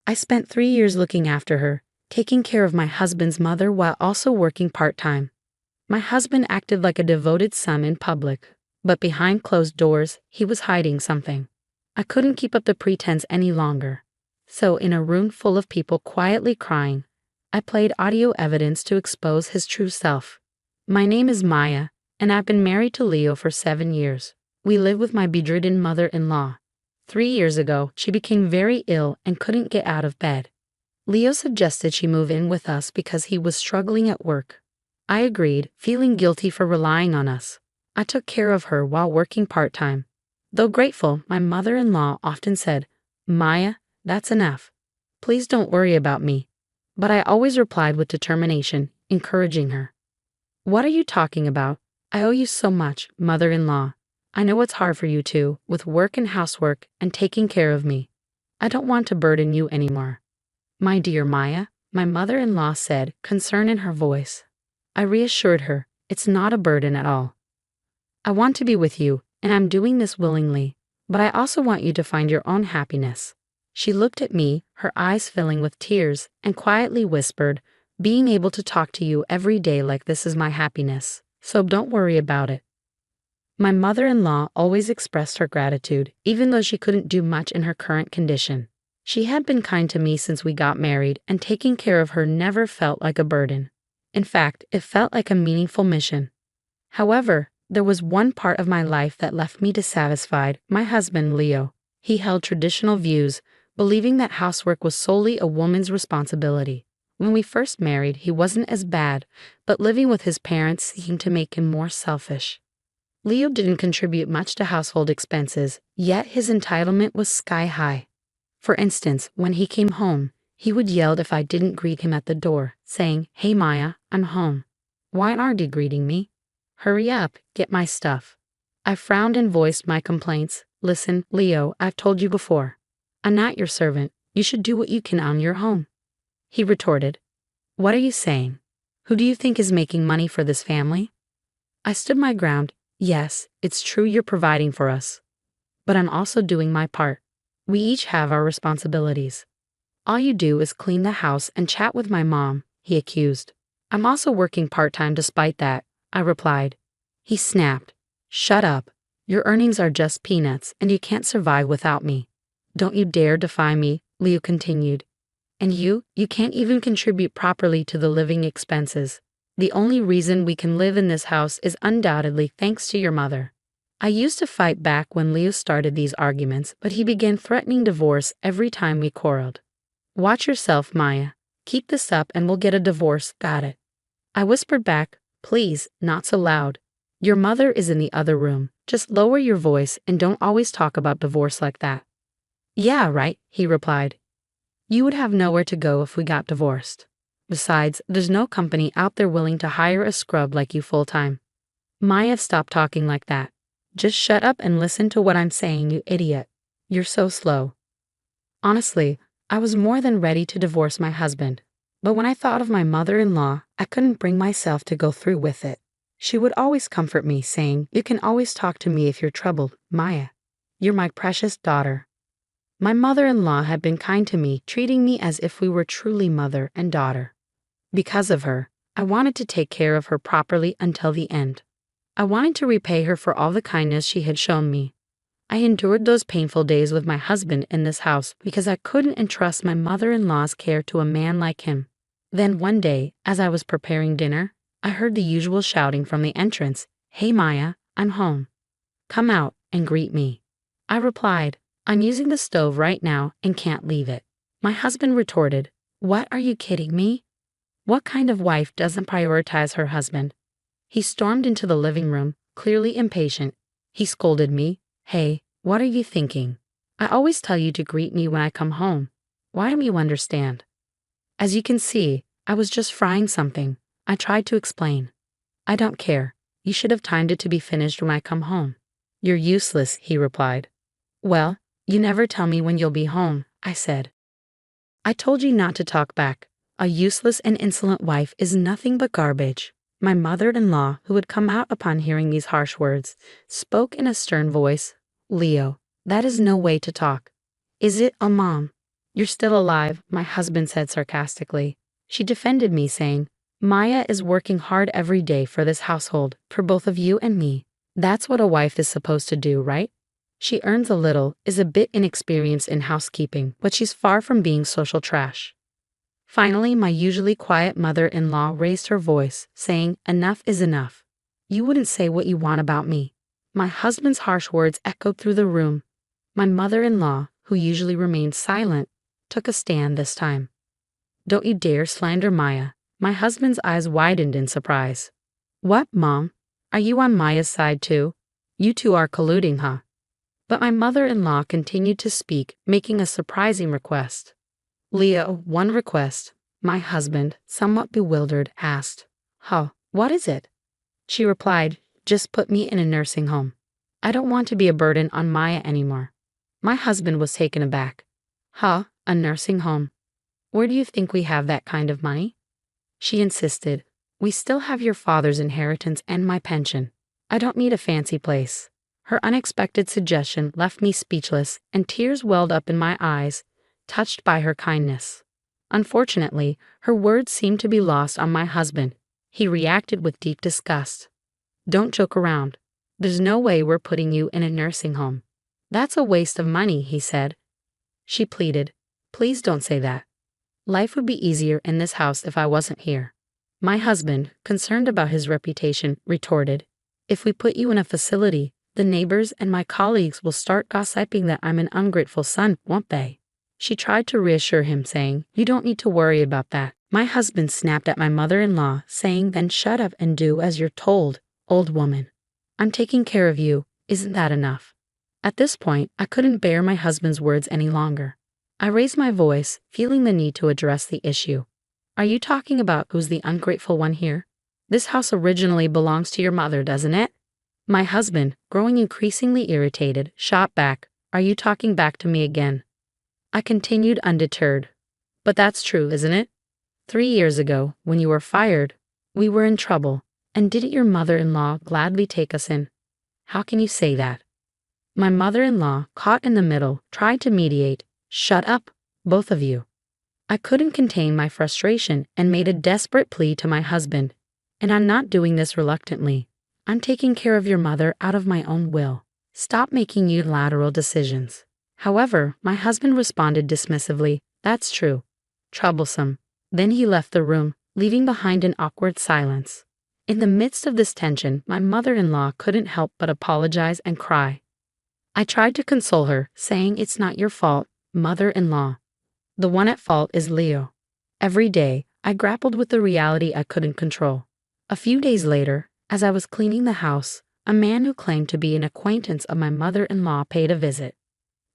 I spent 3 years looking after her, taking care of my husband's mother while also working part-time. My husband acted like a devoted son in public, but behind closed doors, he was hiding something. I couldn't keep up the pretense any longer. So, in a room full of people quietly crying, I played audio evidence to expose his true self. My name is Maya, and I've been married to Leo for 7 years. We live with my bedridden mother-in-law. 3 years ago, she became very ill and couldn't get out of bed. Leo suggested she move in with us because he was struggling at work. I agreed, feeling guilty for relying on us. I took care of her while working part-time. Though grateful, my mother-in-law often said, "Maya, that's enough. Please don't worry about me." But I always replied with determination, encouraging her. "What are you talking about? I owe you so much, mother-in-law. I know it's hard for you too, with work and housework and taking care of me. I don't want to burden you anymore." "My dear Maya," my mother-in-law said, concern in her voice. I reassured her, it's not a burden at all. "I want to be with you, and I'm doing this willingly, but I also want you to find your own happiness." She looked at me, her eyes filling with tears, and quietly whispered, "Being able to talk to you every day like this is my happiness, so don't worry about it." My mother-in-law always expressed her gratitude, even though she couldn't do much in her current condition. She had been kind to me since we got married, and taking care of her never felt like a burden. In fact, it felt like a meaningful mission. However, there was one part of my life that left me dissatisfied: my husband, Leo. He held traditional views, believing that housework was solely a woman's responsibility. When we first married, he wasn't as bad, but living with his parents seemed to make him more selfish. Leo didn't contribute much to household expenses, yet his entitlement was sky high. For instance, when he came home, he would yell if I didn't greet him at the door, saying, "Hey Maya, I'm home. Why aren't you greeting me? Hurry up, get my stuff." I frowned and voiced my complaints. "Listen, Leo, I've told you before. I'm not your servant. You should do what you can on your own." He retorted, "What are you saying? Who do you think is making money for this family?" I stood my ground. "Yes, it's true you're providing for us, but I'm also doing my part. We each have our responsibilities." "All you do is clean the house and chat with my mom," he accused. "I'm also working part-time despite that," I replied. He snapped, "Shut up. Your earnings are just peanuts and you can't survive without me." "Don't you dare defy me," Leo continued. "And you can't even contribute properly to the living expenses. The only reason we can live in this house is undoubtedly thanks to your mother." I used to fight back when Leo started these arguments, but he began threatening divorce every time we quarreled. "Watch yourself, Maya. Keep this up and we'll get a divorce, got it?" I whispered back, "Please, not so loud. Your mother is in the other room. Just lower your voice and don't always talk about divorce like that." "Yeah, right," he replied. "You would have nowhere to go if we got divorced. Besides, there's no company out there willing to hire a scrub like you full-time." "Maya, stop talking like that. Just shut up and listen to what I'm saying, you idiot. You're so slow." Honestly, I was more than ready to divorce my husband. But when I thought of my mother-in-law, I couldn't bring myself to go through with it. She would always comfort me, saying, "You can always talk to me if you're troubled, Maya. You're my precious daughter." My mother-in-law had been kind to me, treating me as if we were truly mother and daughter. Because of her, I wanted to take care of her properly until the end. I wanted to repay her for all the kindness she had shown me. I endured those painful days with my husband in this house because I couldn't entrust my mother-in-law's care to a man like him. Then one day, as I was preparing dinner, I heard the usual shouting from the entrance, "Hey Maya, I'm home. Come out and greet me." I replied, "I'm using the stove right now and can't leave it." My husband retorted, "What, are you kidding me? What kind of wife doesn't prioritize her husband?" He stormed into the living room, clearly impatient. He scolded me, "Hey, what are you thinking? I always tell you to greet me when I come home. Why don't you understand?" As you can see, I was just frying something. I tried to explain. "I don't care. You should have timed it to be finished when I come home." "You're useless," he replied. "Well, you never tell me when you'll be home," I said. "I told you not to talk back. A useless and insolent wife is nothing but garbage." My mother-in-law, who had come out upon hearing these harsh words, spoke in a stern voice. "Leo, that is no way to talk. Is it, Mom? You're still alive, my husband said sarcastically. She defended me, saying, Maya is working hard every day for this household, for both of you and me. That's what a wife is supposed to do, right? She earns a little, is a bit inexperienced in housekeeping, but she's far from being social trash. Finally, my usually quiet mother-in-law raised her voice, saying, Enough is enough. You wouldn't say what you want about me. My husband's harsh words echoed through the room. My mother-in-law, who usually remained silent, took a stand this time. Don't you dare slander Maya. My husband's eyes widened in surprise. What, Mom? Are you on Maya's side too? You two are colluding, huh? But my mother-in-law continued to speak, making a surprising request. Leo, one request. My husband, somewhat bewildered, asked, Huh, what is it? She replied, Just put me in a nursing home. I don't want to be a burden on Maya anymore. My husband was taken aback. Huh, a nursing home? Where do you think we have that kind of money? She insisted, We still have your father's inheritance and my pension. I don't need a fancy place. Her unexpected suggestion left me speechless, and tears welled up in my eyes, touched by her kindness. Unfortunately, her words seemed to be lost on my husband. He reacted with deep disgust. Don't joke around. There's no way we're putting you in a nursing home. That's a waste of money, he said. She pleaded, Please don't say that. Life would be easier in this house if I wasn't here. My husband, concerned about his reputation, retorted, If we put you in a facility, the neighbors and my colleagues will start gossiping that I'm an ungrateful son, won't they? She tried to reassure him, saying, You don't need to worry about that. My husband snapped at my mother-in-law, saying, Then shut up and do as you're told, old woman. I'm taking care of you, isn't that enough? At this point, I couldn't bear my husband's words any longer. I raised my voice, feeling the need to address the issue. Are you talking about who's the ungrateful one here? This house originally belongs to your mother, doesn't it? My husband, growing increasingly irritated, shot back, Are you talking back to me again? I continued undeterred. But that's true, isn't it? 3 years ago, when you were fired, we were in trouble, and didn't your mother-in-law gladly take us in? How can you say that? My mother-in-law, caught in the middle, tried to mediate. Shut up, both of you. I couldn't contain my frustration and made a desperate plea to my husband. And I'm not doing this reluctantly. I'm taking care of your mother out of my own will. Stop making unilateral decisions. However, my husband responded dismissively, That's true. Troublesome. Then he left the room, leaving behind an awkward silence. In the midst of this tension, my mother-in-law couldn't help but apologize and cry. I tried to console her, saying, It's not your fault, mother-in-law. The one at fault is Leo. Every day, I grappled with the reality I couldn't control. A few days later, as I was cleaning the house, a man who claimed to be an acquaintance of my mother-in-law paid a visit.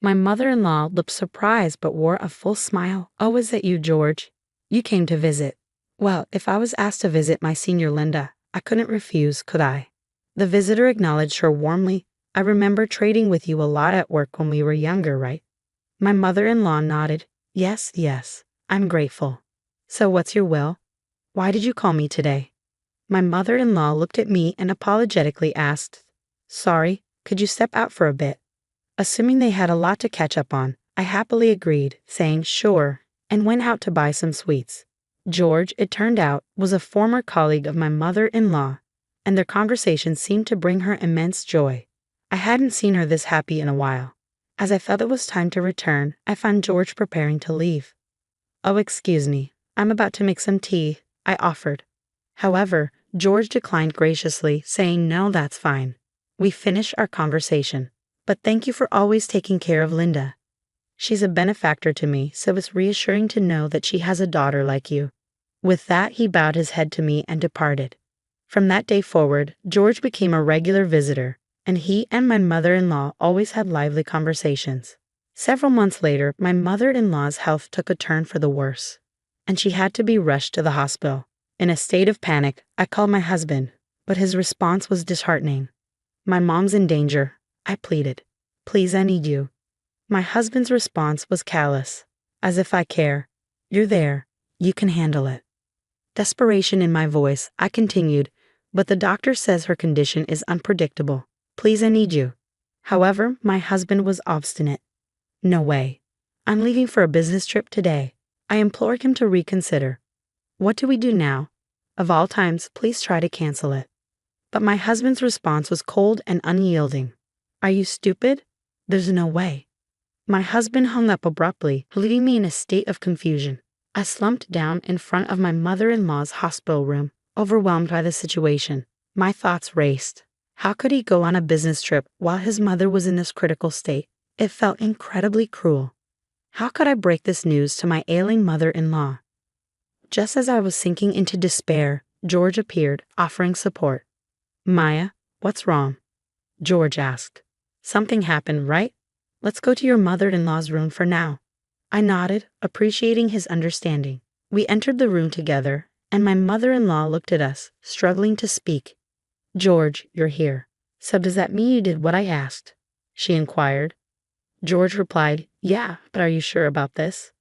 My mother-in-law looked surprised but wore a full smile. Oh, is it you, George? You came to visit. Well, if I was asked to visit my senior Linda, I couldn't refuse, could I? The visitor acknowledged her warmly. I remember trading with you a lot at work when we were younger, right? My mother-in-law nodded. Yes, I'm grateful. So what's your will? Why did you call me today? My mother-in-law looked at me and apologetically asked, Sorry, could you step out for a bit? Assuming they had a lot to catch up on, I happily agreed, saying sure, and went out to buy some sweets. George, it turned out, was a former colleague of my mother-in-law, and their conversation seemed to bring her immense joy. I hadn't seen her this happy in a while. As I felt it was time to return, I found George preparing to leave. Oh, excuse me, I'm about to make some tea, I offered. However, George declined graciously, saying, No, that's fine. We finished our conversation. But thank you for always taking care of Linda. She's a benefactor to me, so it's reassuring to know that she has a daughter like you. With that, he bowed his head to me and departed. From that day forward, George became a regular visitor, and he and my mother-in-law always had lively conversations. Several months later, my mother-in-law's health took a turn for the worse, and she had to be rushed to the hospital. In a state of panic, I called my husband, but his response was disheartening. My mom's in danger, I pleaded. Please, I need you. My husband's response was callous, as if I care. You're there. You can handle it. Desperation in my voice, I continued, but the doctor says her condition is unpredictable. Please, I need you. However, my husband was obstinate. No way. I'm leaving for a business trip today. I implored him to reconsider. What do we do now? Of all times, please try to cancel it. But my husband's response was cold and unyielding. Are you stupid? There's no way. My husband hung up abruptly, leaving me in a state of confusion. I slumped down in front of my mother-in-law's hospital room, overwhelmed by the situation. My thoughts raced. How could he go on a business trip while his mother was in this critical state? It felt incredibly cruel. How could I break this news to my ailing mother-in-law? Just as I was sinking into despair, George appeared, offering support. Maya, what's wrong? George asked. Something happened, right? Let's go to your mother-in-law's room for now. I nodded, appreciating his understanding. We entered the room together, and my mother-in-law looked at us, struggling to speak. George, you're here. So does that mean you did what I asked? She inquired. George replied, yeah, but are you sure about this?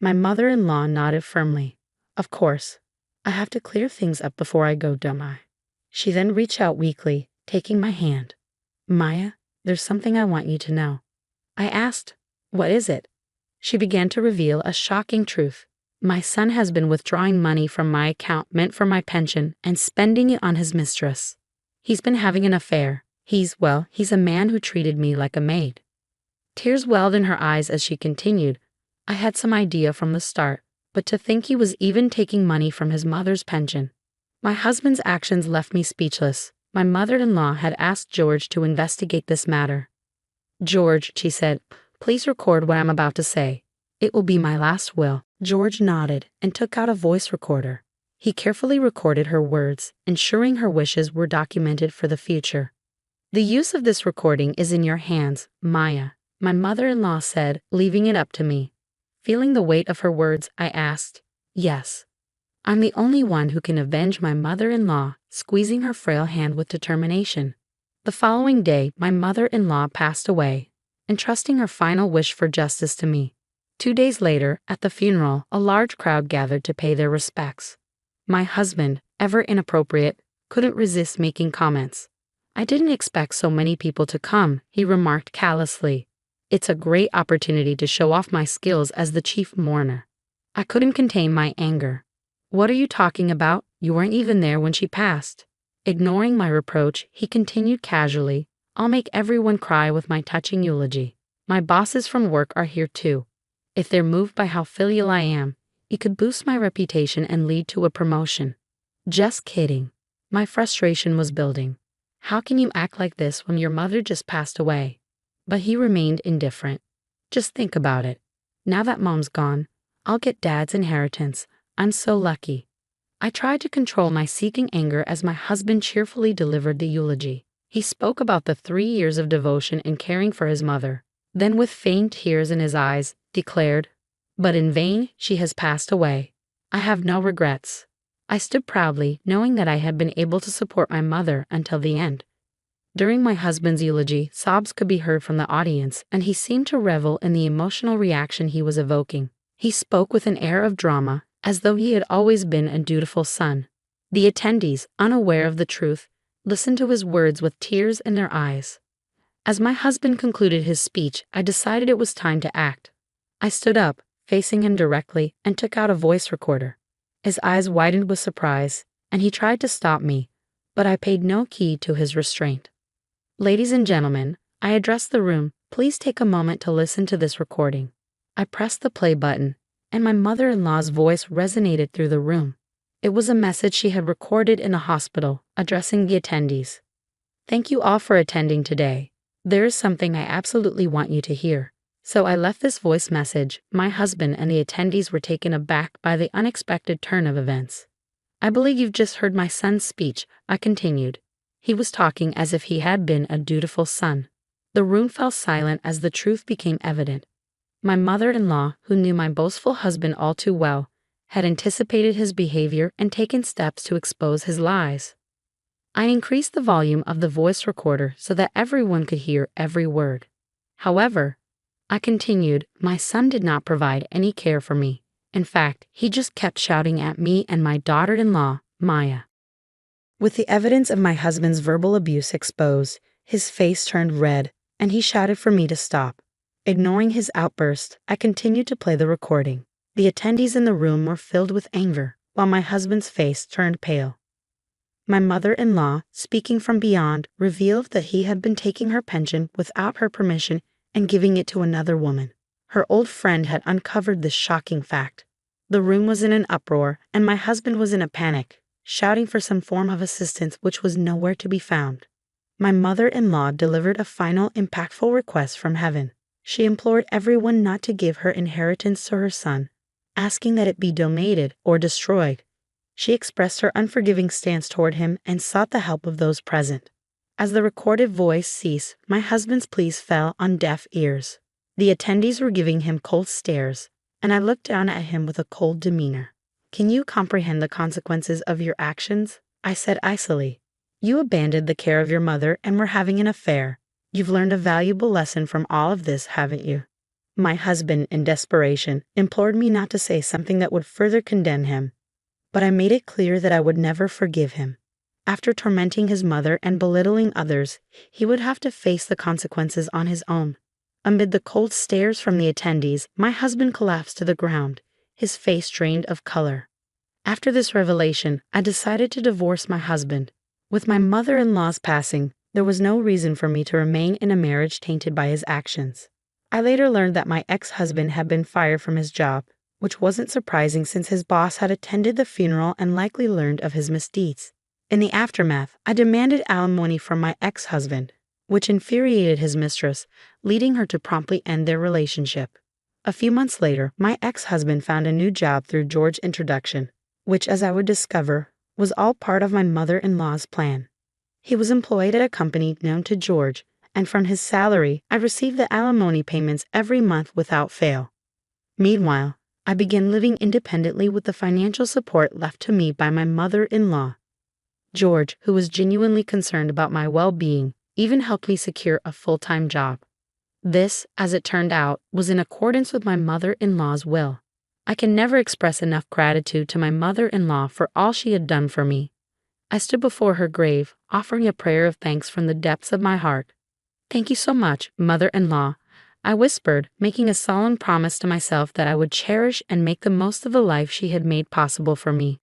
My mother-in-law nodded firmly. Of course. I have to clear things up before I go, don't I? She then reached out weakly, taking my hand. Maya, there's something I want you to know. I asked, what is it? She began to reveal a shocking truth. My son has been withdrawing money from my account meant for my pension and spending it on his mistress. He's been having an affair. He's a man who treated me like a maid. Tears welled in her eyes as she continued. I had some idea from the start, but to think he was even taking money from his mother's pension. My husband's actions left me speechless. My mother-in-law had asked George to investigate this matter. George, she said, please record what I'm about to say. It will be my last will. George nodded and took out a voice recorder. He carefully recorded her words, ensuring her wishes were documented for the future. The use of this recording is in your hands, Maya, my mother-in-law said, leaving it up to me. Feeling the weight of her words, I asked, yes. I'm the only one who can avenge my mother-in-law, squeezing her frail hand with determination. The following day, my mother-in-law passed away, entrusting her final wish for justice to me. 2 days later, at the funeral, a large crowd gathered to pay their respects. My husband, ever inappropriate, couldn't resist making comments. I didn't expect so many people to come, he remarked callously. It's a great opportunity to show off my skills as the chief mourner. I couldn't contain my anger. What are you talking about? You weren't even there when she passed. Ignoring my reproach, he continued casually, I'll make everyone cry with my touching eulogy. My bosses from work are here too. If they're moved by how filial I am, it could boost my reputation and lead to a promotion. Just kidding. My frustration was building. How can you act like this when your mother just passed away? But he remained indifferent. Just think about it. Now that mom's gone, I'll get dad's inheritance. I'm so lucky. I tried to control my seething anger as my husband cheerfully delivered the eulogy. He spoke about the 3 years of devotion and caring for his mother, then with faint tears in his eyes, declared, but in vain, she has passed away. I have no regrets. I stood proudly, knowing that I had been able to support my mother until the end. During my husband's eulogy, sobs could be heard from the audience, and he seemed to revel in the emotional reaction he was evoking. He spoke with an air of drama, as though he had always been a dutiful son. The attendees, unaware of the truth, listened to his words with tears in their eyes. As my husband concluded his speech, I decided it was time to act. I stood up, facing him directly, and took out a voice recorder. His eyes widened with surprise, and he tried to stop me, but I paid no heed to his restraint. Ladies and gentlemen, I addressed the room. Please take a moment to listen to this recording. I pressed the play button, and my mother-in-law's voice resonated through the room. It was a message she had recorded in a hospital, addressing the attendees. Thank you all for attending today. There is something I absolutely want you to hear. So I left this voice message. My husband and the attendees were taken aback by the unexpected turn of events. I believe you've just heard my son's speech, I continued. He was talking as if he had been a dutiful son. The room fell silent as the truth became evident. My mother-in-law, who knew my boastful husband all too well, had anticipated his behavior and taken steps to expose his lies. I increased the volume of the voice recorder so that everyone could hear every word. However, I continued, my son did not provide any care for me. In fact, he just kept shouting at me and my daughter-in-law, Maya. With the evidence of my husband's verbal abuse exposed, his face turned red, and he shouted for me to stop. Ignoring his outburst, I continued to play the recording. The attendees in the room were filled with anger, while my husband's face turned pale. My mother-in-law, speaking from beyond, revealed that he had been taking her pension without her permission and giving it to another woman. Her old friend had uncovered this shocking fact. The room was in an uproar, and my husband was in a panic, shouting for some form of assistance which was nowhere to be found. My mother-in-law delivered a final impactful request from heaven. She implored everyone not to give her inheritance to her son, asking that it be donated or destroyed. She expressed her unforgiving stance toward him and sought the help of those present. As the recorded voice ceased, my husband's pleas fell on deaf ears. The attendees were giving him cold stares, and I looked down at him with a cold demeanor. "Can you comprehend the consequences of your actions?" I said icily. "You abandoned the care of your mother and were having an affair. You've learned a valuable lesson from all of this, haven't you?" My husband, in desperation, implored me not to say something that would further condemn him, but I made it clear that I would never forgive him. After tormenting his mother and belittling others, he would have to face the consequences on his own. Amid the cold stares from the attendees, my husband collapsed to the ground, his face drained of color. After this revelation, I decided to divorce my husband. With my mother-in-law's passing, there was no reason for me to remain in a marriage tainted by his actions. I later learned that my ex-husband had been fired from his job, which wasn't surprising since his boss had attended the funeral and likely learned of his misdeeds. In the aftermath, I demanded alimony from my ex-husband, which infuriated his mistress, leading her to promptly end their relationship. A few months later, my ex-husband found a new job through George's introduction, which, as I would discover, was all part of my mother-in-law's plan. He was employed at a company known to George, and from his salary, I received the alimony payments every month without fail. Meanwhile, I began living independently with the financial support left to me by my mother-in-law. George, who was genuinely concerned about my well-being, even helped me secure a full-time job. This, as it turned out, was in accordance with my mother-in-law's will. I can never express enough gratitude to my mother-in-law for all she had done for me. I stood before her grave, offering a prayer of thanks from the depths of my heart. "Thank you so much, mother-in-law," I whispered, making a solemn promise to myself that I would cherish and make the most of the life she had made possible for me.